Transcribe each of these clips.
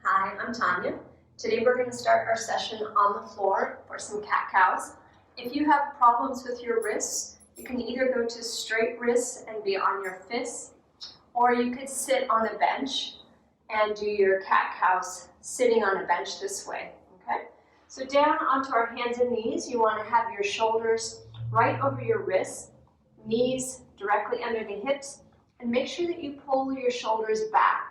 Hi, I'm Tanya. Today we're going to start our session on the floor for some cat-cows. If you have problems with your wrists, you can either go to straight wrists and be on your fists, or you could sit on a bench and do your cat-cows sitting on a bench this way. Okay? So down onto our hands and knees, you want to have your shoulders right over your wrists, knees directly under the hips, and make sure that you pull your shoulders back.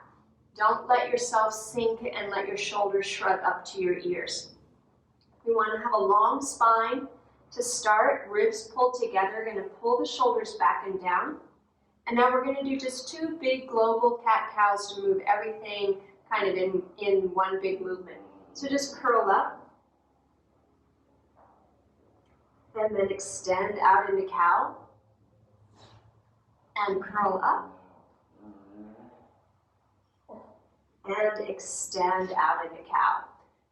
Don't let yourself sink and let your shoulders shrug up to your ears. We want to have a long spine to start, ribs pulled together. We're going to pull the shoulders back and down. And now we're going to do just two big global cat-cows to move everything kind of in one big movement. So just curl up and then extend out into cow and curl up. And extend out into cow.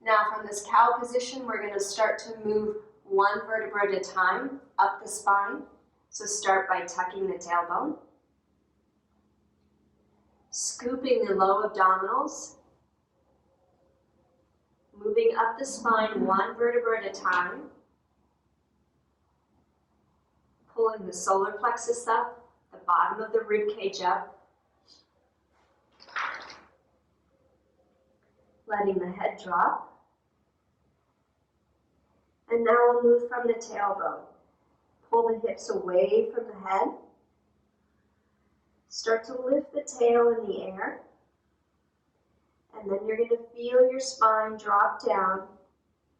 Now from this cow position, we're going to start to move one vertebra at a time up the spine. So start by tucking the tailbone, scooping the low abdominals, moving up the spine one vertebra at a time, pulling the solar plexus up, the bottom of the rib cage up, letting the head drop. And now we'll move from the tailbone. Pull the hips away from the head. Start to lift the tail in the air. And then you're going to feel your spine drop down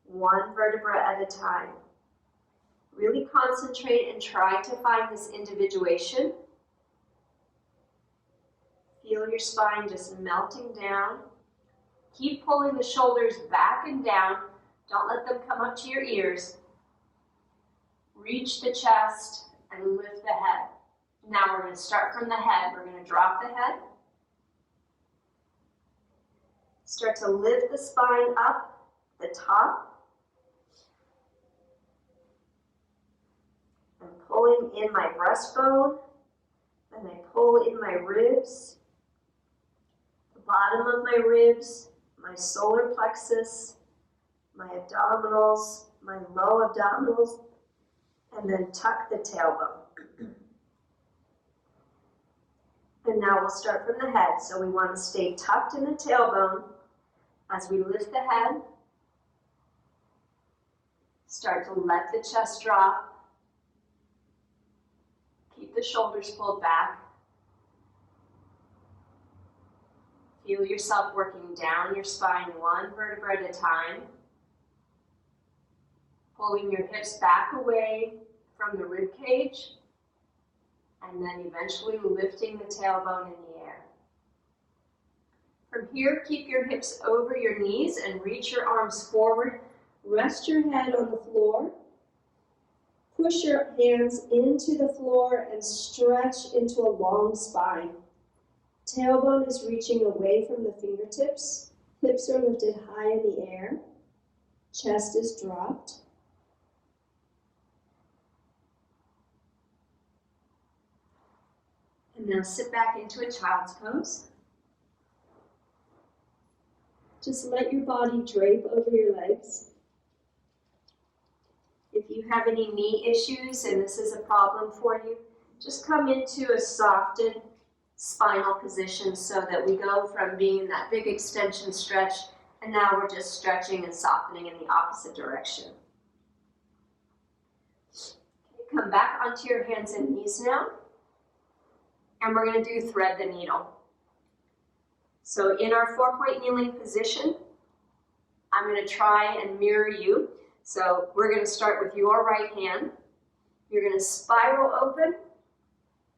one vertebra at a time. Really concentrate and try to find this individuation. Feel your spine just melting down. Keep pulling the shoulders back and down. Don't let them come up to your ears. Reach the chest and lift the head. Now we're going to start from the head. We're going to drop the head. Start to lift the spine up, the top. I'm pulling in my breastbone. Then I pull in my ribs, the bottom of my ribs, my solar plexus, my abdominals, my low abdominals, and then tuck the tailbone. And now we'll start from the head. So we want to stay tucked in the tailbone as we lift the head. Start to let the chest drop. Keep the shoulders pulled back. Feel yourself working down your spine one vertebra at a time. Pulling your hips back away from the rib cage. And then eventually lifting the tailbone in the air. From here, keep your hips over your knees and reach your arms forward. Rest your head on the floor. Push your hands into the floor and stretch into a long spine. Tailbone is reaching away from the fingertips. Hips are lifted high in the air. Chest is dropped. And now sit back into a child's pose. Just let your body drape over your legs. If you have any knee issues and this is a problem for you, just come into a softened spinal position so that we go from being in that big extension stretch and now we're just stretching and softening in the opposite direction. Okay, come back onto your hands and knees now. And we're going to do thread the needle. So in our 4-point kneeling position, I'm going to try and mirror you. So we're going to start with your right hand. You're going to spiral open,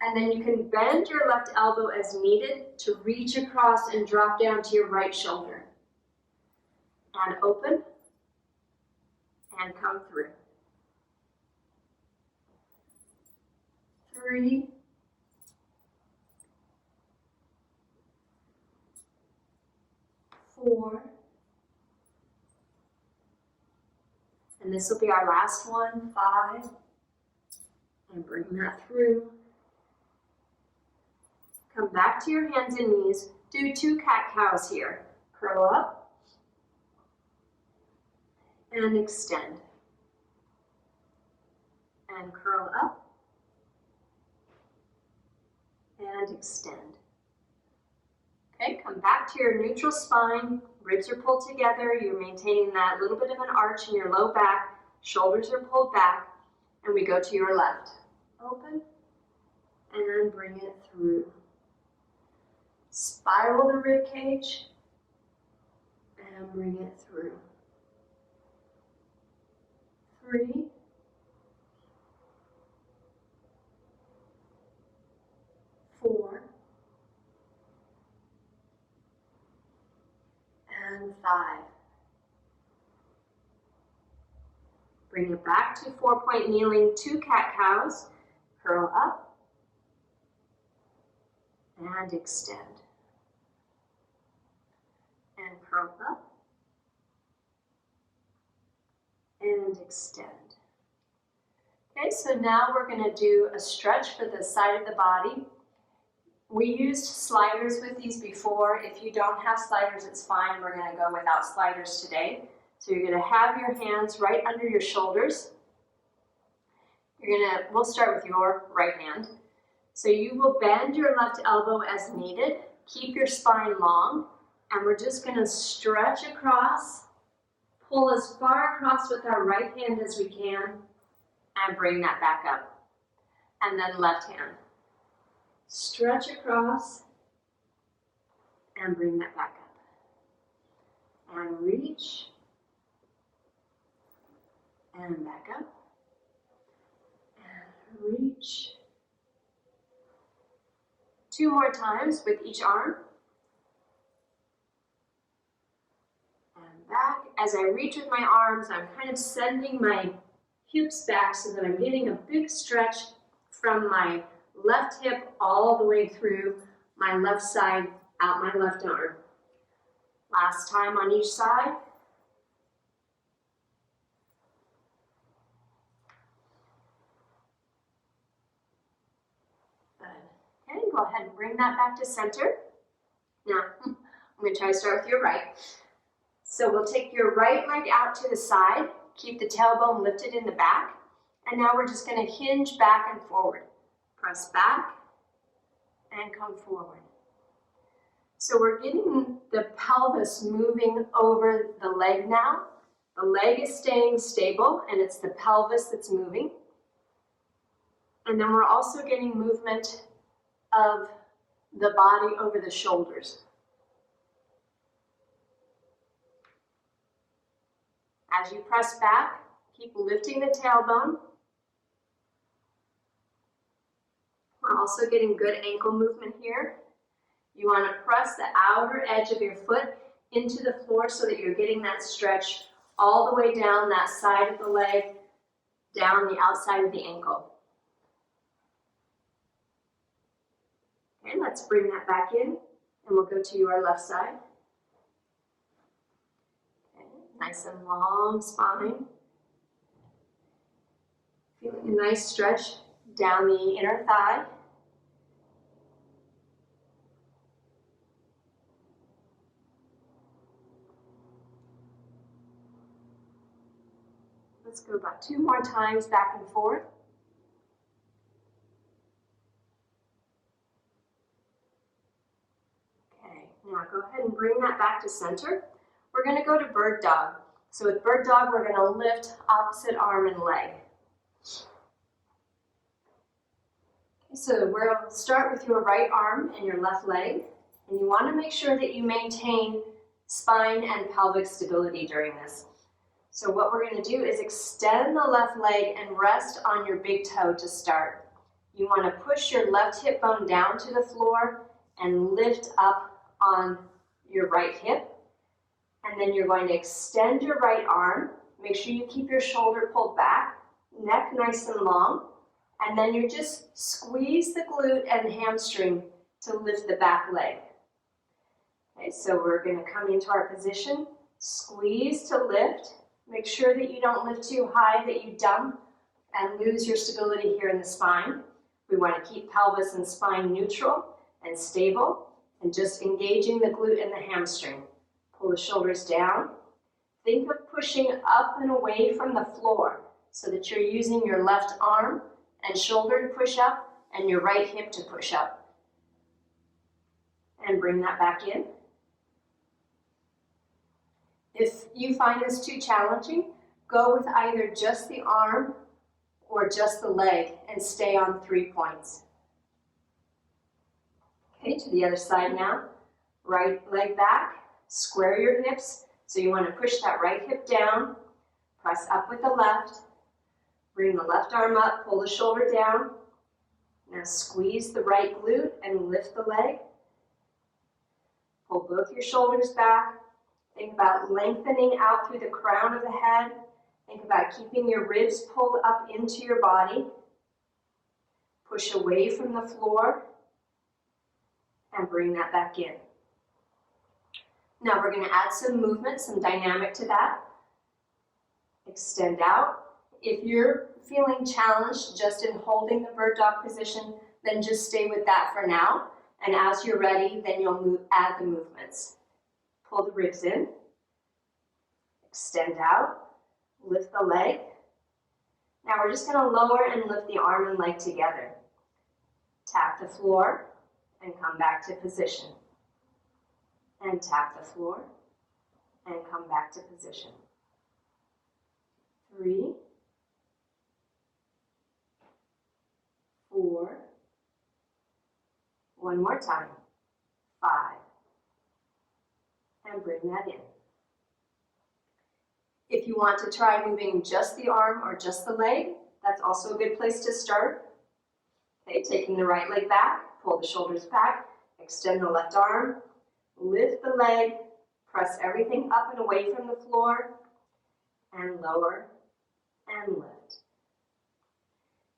and then you can bend your left elbow as needed to reach across and drop down to your right shoulder. And open, and come through. 3, 4, and this will be our last one, 5, and bring that through. Come back to your hands and knees. Do 2 cat-cows here. Curl up and extend. And curl up and extend. Okay, come back to your neutral spine. Ribs are pulled together. You're maintaining that little bit of an arch in your low back. Shoulders are pulled back. And we go to your left. Open and bring it through. Spiral the rib cage and bring it through. 3, 4, and 5. Bring it back to 4-point kneeling, 2 cat-cows. Curl up and extend. And curl up and extend. Okay, so now we're going to do a stretch for the side of the body. We used sliders with these before. If you don't have sliders, it's fine. We're going to go without sliders today. So you're going to have your hands right under your shoulders. We'll start with your right hand. So you will bend your left elbow as needed. Keep your spine long. And we're just going to stretch across, pull as far across with our right hand as we can, and bring that back up. And then left hand. Stretch across, and bring that back up. And reach, and back up, and reach. 2 more times with each arm. And back. As I reach with my arms, I'm kind of sending my hips back so that I'm getting a big stretch from my left hip all the way through my left side, out my left arm. Last time on each side. Good. Okay, go ahead and bring that back to center. Now, I'm going to try to start with your right. So we'll take your right leg out to the side, keep the tailbone lifted in the back, and now we're just going to hinge back and forward. Press back and come forward. So we're getting the pelvis moving over the leg now. The leg is staying stable and it's the pelvis that's moving. And then we're also getting movement of the body over the shoulders. As you press back, keep lifting the tailbone. We're also getting good ankle movement here. You want to press the outer edge of your foot into the floor so that you're getting that stretch all the way down that side of the leg, down the outside of the ankle. Okay, let's bring that back in, and we'll go to your left side. Okay, nice and long spine. Feeling a nice stretch down the inner thigh. Let's go about 2 more times back and forth. Okay, now go ahead and bring that back to center. We're going to go to bird dog. So with bird dog, we're going to lift opposite arm and leg. Okay, so we'll start with your right arm and your left leg. And you want to make sure that you maintain spine and pelvic stability during this. So what we're going to do is extend the left leg and rest on your big toe to start. You want to push your left hip bone down to the floor and lift up on your right hip. And then you're going to extend your right arm. Make sure you keep your shoulder pulled back, neck nice and long. And then you just squeeze the glute and hamstring to lift the back leg. Okay, so we're going to come into our position, squeeze to lift. Make sure that you don't lift too high, that you dump and lose your stability here in the spine. We want to keep pelvis and spine neutral and stable and just engaging the glute and the hamstring. Pull the shoulders down. Think of pushing up and away from the floor so that you're using your left arm and shoulder to push up and your right hip to push up. And bring that back in. If you find this too challenging, go with either just the arm or just the leg and stay on 3 points. Okay, to the other side now. Right leg back, square your hips. So you want to push that right hip down, press up with the left, bring the left arm up, pull the shoulder down. Now squeeze the right glute and lift the leg. Pull both your shoulders back. Think about lengthening out through the crown of the head. Think about keeping your ribs pulled up into your body. Push away from the floor and bring that back in. Now we're going to add some movement, some dynamic to that. Extend out. If you're feeling challenged just in holding the bird dog position, then just stay with that for now. And as you're ready, then you'll add the movements. Pull the ribs in. Extend out. Lift the leg. Now we're just going to lower and lift the arm and leg together. Tap the floor and come back to position. And tap the floor and come back to position. 3, 4, one more time, 5, and bring that in. If you want to try moving just the arm or just the leg, that's also a good place to start. Okay, taking the right leg back, pull the shoulders back, extend the left arm, lift the leg, press everything up and away from the floor, and lower and lift.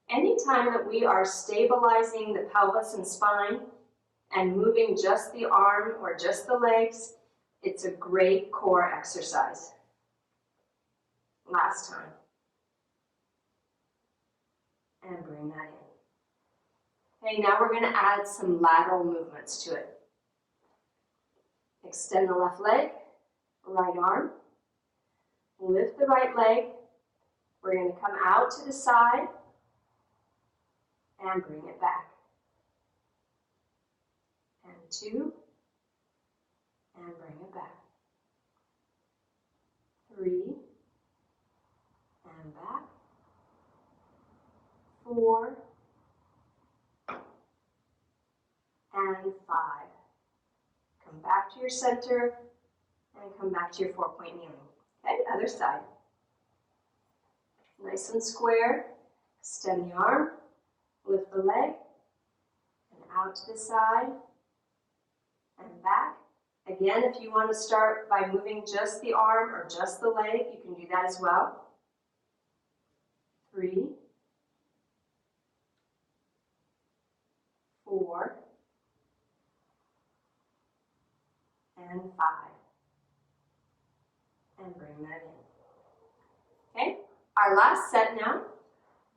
Anytime that we are stabilizing the pelvis and spine and moving just the arm or just the legs, it's a great core exercise. Last time. And bring that in. Okay, now we're going to add some lateral movements to it. Extend the left leg, right arm, lift the right leg. We're going to come out to the side and bring it back. And 2, and bring it back. 3, and back. 4, and 5. Come back to your center and come back to your 4-point kneeling. Okay, other side. Nice and square. Extend the arm, lift the leg, and out to the side and back. Again, if you want to start by moving just the arm or just the leg, you can do that as well. 3, 4, and 5. And bring that in. Okay, our last set now.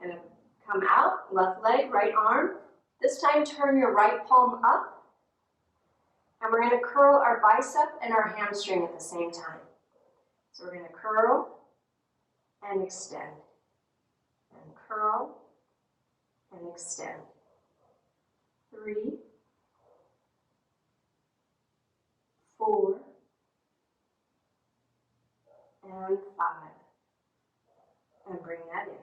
I'm going to come out, left leg, right arm. This time turn your right palm up. And we're going to curl our bicep and our hamstring at the same time. So we're going to curl and extend. And curl and extend. 3, 4, and 5. And bring that in.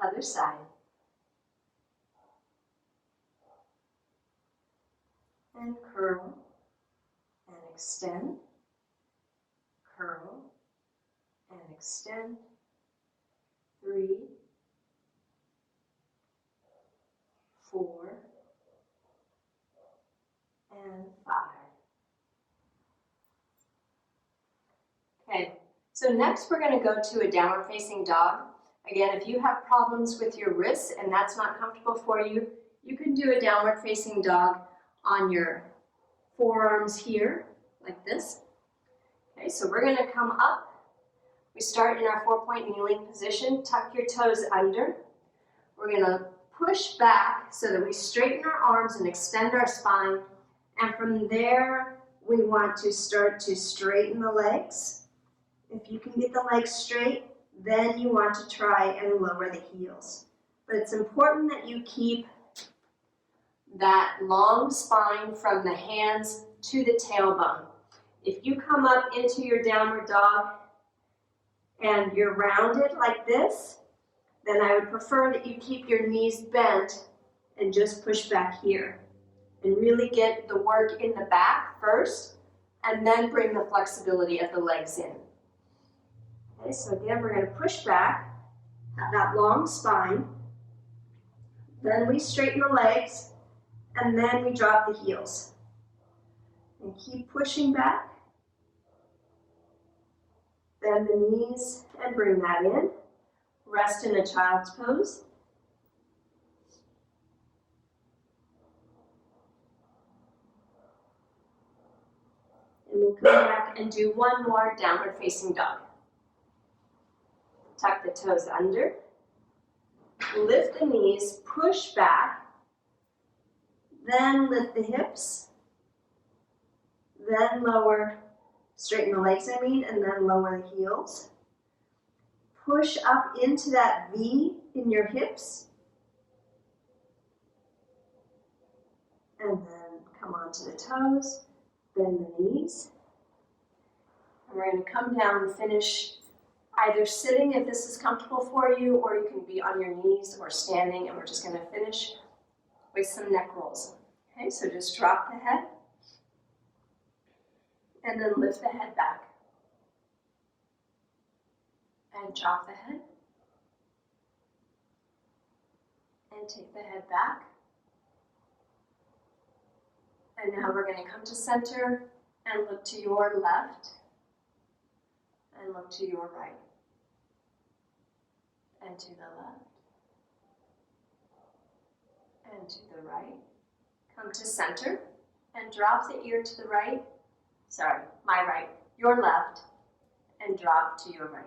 Other side. And curl and extend. Curl and extend. 3, 4, and 5. Okay, so next we're going to go to a downward facing dog. Again, if you have problems with your wrists and that's not comfortable for you, you can do a downward facing dog on your forearms here, like this. Okay, so we're going to come up. We start in our 4-point kneeling position. Tuck your toes under. We're going to push back so that we straighten our arms and extend our spine. And from there, we want to start to straighten the legs. If you can get the legs straight, then you want to try and lower the heels. But it's important that you keep that long spine from the hands to the tailbone. If you come up into your downward dog and you're rounded like this, then I would prefer that you keep your knees bent and just push back here. And really get the work in the back first, and then bring the flexibility of the legs in. Okay, so again, we're going to push back, have that long spine, then we straighten the legs, and then we drop the heels. And keep pushing back. Bend the knees and bring that in. Rest in a child's pose. And we'll come back and do one more downward facing dog. Tuck the toes under. Lift the knees, push back. Then lift the hips. Then lower, straighten the legs and then lower the heels. Push up into that V in your hips. And then come onto the toes, bend the knees. And we're going to come down and finish either sitting if this is comfortable for you, or you can be on your knees or standing, and we're just going to finish with some neck rolls. Okay, so just drop the head. And then lift the head back. And drop the head. And take the head back. And now we're going to come to center and look to your left. And look to your right. And to the left. And to the right. Come to center and drop the ear to the right. Sorry, my right, your left, and drop to your right,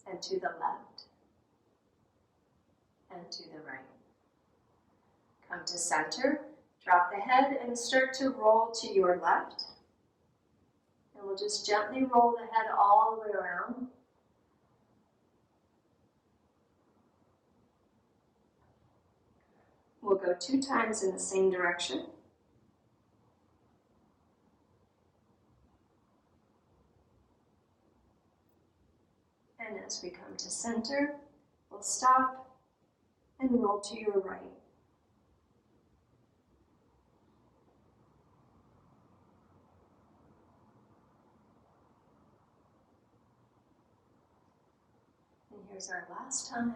and to the left, and to the right. Come to center, drop the head, and start to roll to your left. And we'll just gently roll the head all the way around. We'll go 2 times in the same direction. And as we come to center, we'll stop and roll to your right. And here's our last time.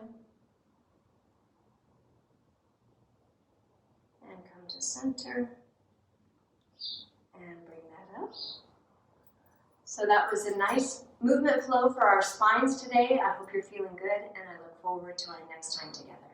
And come to center and bring that up. So that was a nice movement flow for our spines today. I hope you're feeling good, and I look forward to our next time together.